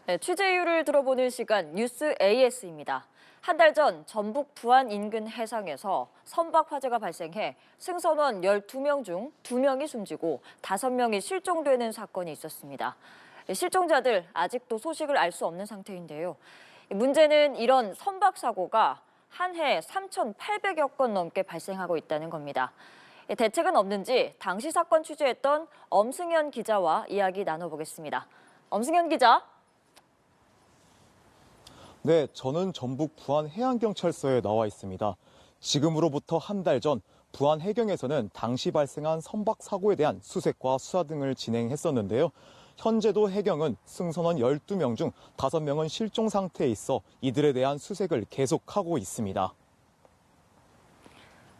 네, 취재 이유를 들어보는 시간 뉴스 AS입니다. 한 달 전 전북 부안 인근 해상에서 선박 화재가 발생해 승선원 12명 중 2명이 숨지고 5명이 실종되는 사건이 있었습니다. 실종자들 아직도 소식을 알 수 없는 상태인데요. 문제는 이런 선박 사고가 한 해 3,800여 건 넘게 발생하고 있다는 겁니다. 대책은 없는지 당시 사건 취재했던 엄승현 기자와 이야기 나눠보겠습니다. 엄승현 기자. 네, 저는 전북 부안해양경찰서에 나와 있습니다. 지금으로부터 한 달 전 부안 해경에서는 당시 발생한 선박 사고에 대한 수색과 수사 등을 진행했었는데요. 현재도 해경은 승선원 12명 중 5명은 실종 상태에 있어 이들에 대한 수색을 계속하고 있습니다.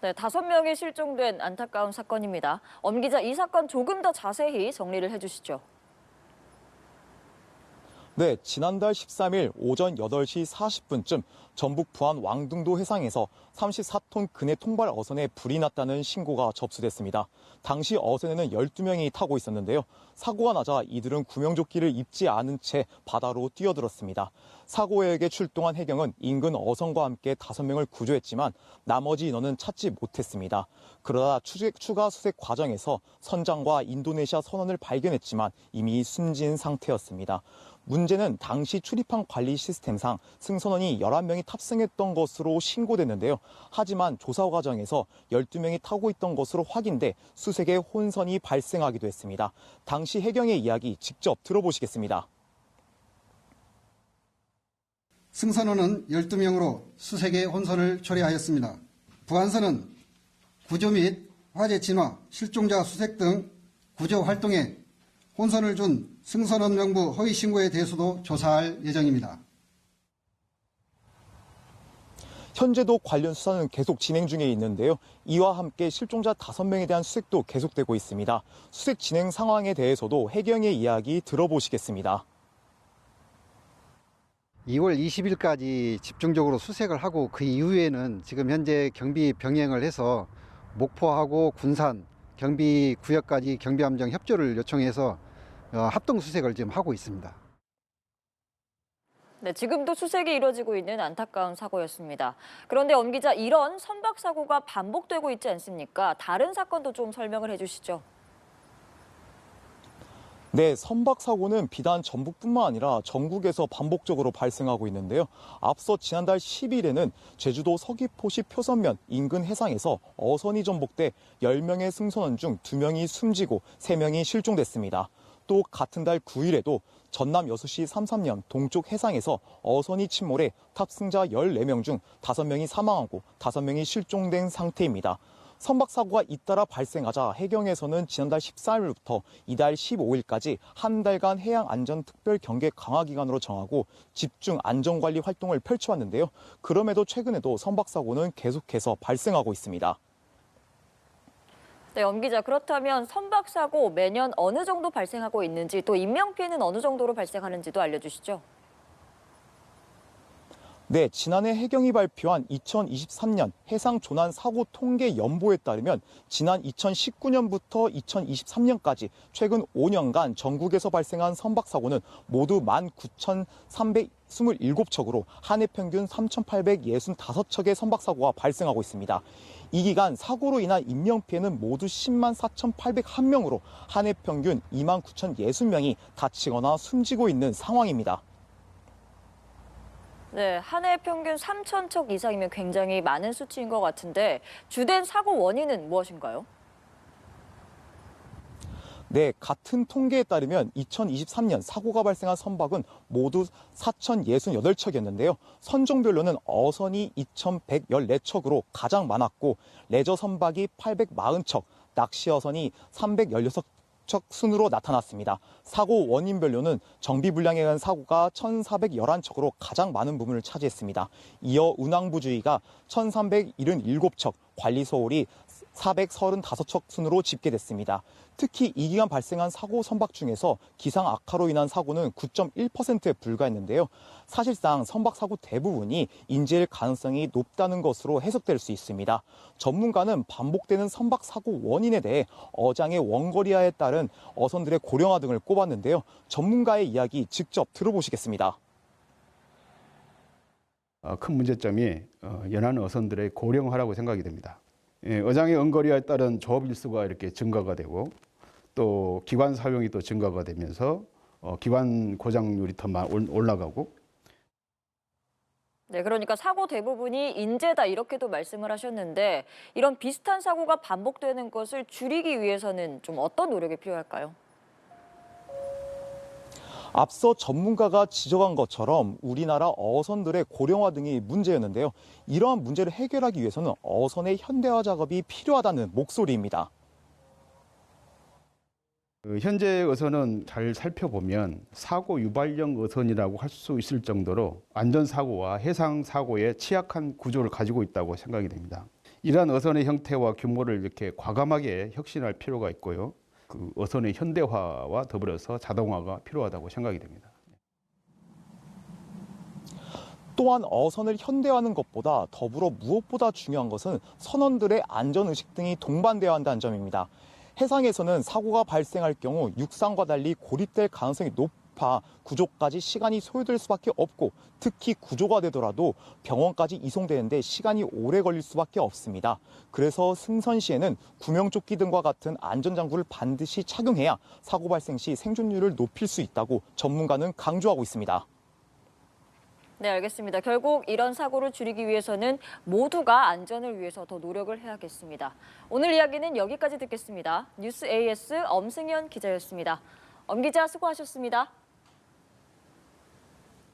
네, 5명이 실종된 안타까운 사건입니다. 엄 기자, 이 사건 조금 더 자세히 정리를 해주시죠. 네, 지난달 13일 오전 8시 40분쯤 전북 부안 왕등도 해상에서 34톤 근해 통발 어선에 불이 났다는 신고가 접수됐습니다. 당시 어선에는 12명이 타고 있었는데요. 사고가 나자 이들은 구명조끼를 입지 않은 채 바다로 뛰어들었습니다. 사고에게 출동한 해경은 인근 어선과 함께 5명을 구조했지만 나머지 인원은 찾지 못했습니다. 그러다 추가 수색 과정에서 선장과 인도네시아 선원을 발견했지만 이미 숨진 상태였습니다. 문제는 당시 출입항 관리 시스템상 승선원이 11명이 탑승했던 것으로 신고됐는데요. 하지만 조사 과정에서 12명이 타고 있던 것으로 확인돼 수색에 혼선이 발생하기도 했습니다. 당시 해경의 이야기 직접 들어보시겠습니다. 승선원은 12명으로 수색에 혼선을 초래하였습니다. 부안선은 구조 및 화재 진화, 실종자 수색 등 구조 활동에 혼선을 준 승선원 명부 허위 신고에 대해서도 조사할 예정입니다. 현재도 관련 수사는 계속 진행 중에 있는데요. 이와 함께 실종자 5명에 대한 수색도 계속되고 있습니다. 수색 진행 상황에 대해서도 해경의 이야기 들어보시겠습니다. 2월 20일까지 집중적으로 수색을 하고 그 이후에는 지금 현재 경비 병행을 해서 목포하고 군산 경비 구역까지 경비함정 협조를 요청해서 합동 수색을 지금 하고 있습니다. 네, 지금도 수색이 이루어지고 있는 안타까운 사고였습니다. 그런데 엄 기자, 이런 선박 사고가 반복되고 있지 않습니까? 다른 사건도 좀 설명을 해주시죠. 네, 선박 사고는 비단 전북뿐만 아니라 전국에서 반복적으로 발생하고 있는데요. 앞서 지난달 10일에는 제주도 서귀포시 표선면 인근 해상에서 어선이 전복돼 10명의 승선원 중 2명이 숨지고 3명이 실종됐습니다. 또 같은 달 9일에도 전남 여수시 삼삼면 동쪽 해상에서 어선이 침몰해 탑승자 14명 중 5명이 사망하고 5명이 실종된 상태입니다. 선박 사고가 잇따라 발생하자 해경에서는 지난달 14일부터 이달 15일까지 한 달간 해양안전특별 경계 강화 기간으로 정하고 집중 안전관리 활동을 펼쳐왔는데요. 그럼에도 최근에도 선박 사고는 계속해서 발생하고 있습니다. 네, 엄 기자, 그렇다면 선박 사고 매년 어느 정도 발생하고 있는지, 또 인명피해는 어느 정도로 발생하는지도 알려주시죠. 네, 지난해 해경이 발표한 2023년 해상 조난 사고 통계 연보에 따르면 지난 2019년부터 2023년까지 최근 5년간 전국에서 발생한 선박 사고는 모두 19,327척으로 한 해 평균 3,865척의 선박 사고가 발생하고 있습니다. 이 기간 사고로 인한 인명피해는 모두 10만 4,801명으로 한 해 평균 2만 9,060명이 다치거나 숨지고 있는 상황입니다. 네, 한 해 평균 3,000척 이상이면 굉장히 많은 수치인 것 같은데 주된 사고 원인은 무엇인가요? 네, 같은 통계에 따르면 2023년 사고가 발생한 선박은 모두 4,068척이었는데요. 선종별로는 어선이 2,114척으로 가장 많았고 레저 선박이 840척, 낚시 어선이 316척 순으로 나타났습니다. 사고 원인별로는 정비불량에 의한 사고가 1,411척으로 가장 많은 부분을 차지했습니다. 이어 운항부주의가 1,377척, 관리소홀이 435척 순으로 집계됐습니다. 특히 이 기간 발생한 사고 선박 중에서 기상 악화로 인한 사고는 9.1%에 불과했는데요. 사실상 선박 사고 대부분이 인재일 가능성이 높다는 것으로 해석될 수 있습니다. 전문가는 반복되는 선박 사고 원인에 대해 어장의 원거리화에 따른 어선들의 고령화 등을 꼽았는데요. 전문가의 이야기 직접 들어보시겠습니다. 큰 문제점이 연안 어선들의 고령화라고 생각이 됩니다. 어장의 원거리화에 따른 조업 일수가 이렇게 증가가 되고 또 기관 사용이 또 증가가 되면서 기관 고장률이 더 올라가고. 네, 그러니까 사고 대부분이 인재다 이렇게도 말씀을 하셨는데 이런 비슷한 사고가 반복되는 것을 줄이기 위해서는 좀 어떤 노력이 필요할까요? 앞서 전문가가 지적한 것처럼 우리나라 어선들의 고령화 등이 문제였는데요. 이러한 문제를 해결하기 위해서는 어선의 현대화 작업이 필요하다는 목소리입니다. 현재 어선은 잘 살펴보면 사고 유발형 어선이라고 할 수 있을 정도로 안전사고와 해상사고에 취약한 구조를 가지고 있다고 생각이 됩니다. 이러한 어선의 형태와 규모를 이렇게 과감하게 혁신할 필요가 있고요. 그 어선의 현대화와 더불어서 자동화가 필요하다고 생각이 됩니다. 또한 어선을 현대화하는 것보다 더불어 무엇보다 중요한 것은 선원들의 안전의식 등이 동반되어야 한다는 점입니다. 해상에서는 사고가 발생할 경우 육상과 달리 고립될 가능성이 높아 구조까지 시간이 소요될 수밖에 없고 특히 구조가 되더라도 병원까지 이송되는데 시간이 오래 걸릴 수밖에 없습니다. 그래서 승선 시에는 구명조끼 등과 같은 안전장구를 반드시 착용해야 사고 발생 시 생존율을 높일 수 있다고 전문가는 강조하고 있습니다. 네, 알겠습니다. 결국 이런 사고를 줄이기 위해서는 모두가 안전을 위해서 더 노력을 해야겠습니다. 오늘 이야기는 여기까지 듣겠습니다. 뉴스 AS 엄승현 기자였습니다. 엄 기자 수고하셨습니다.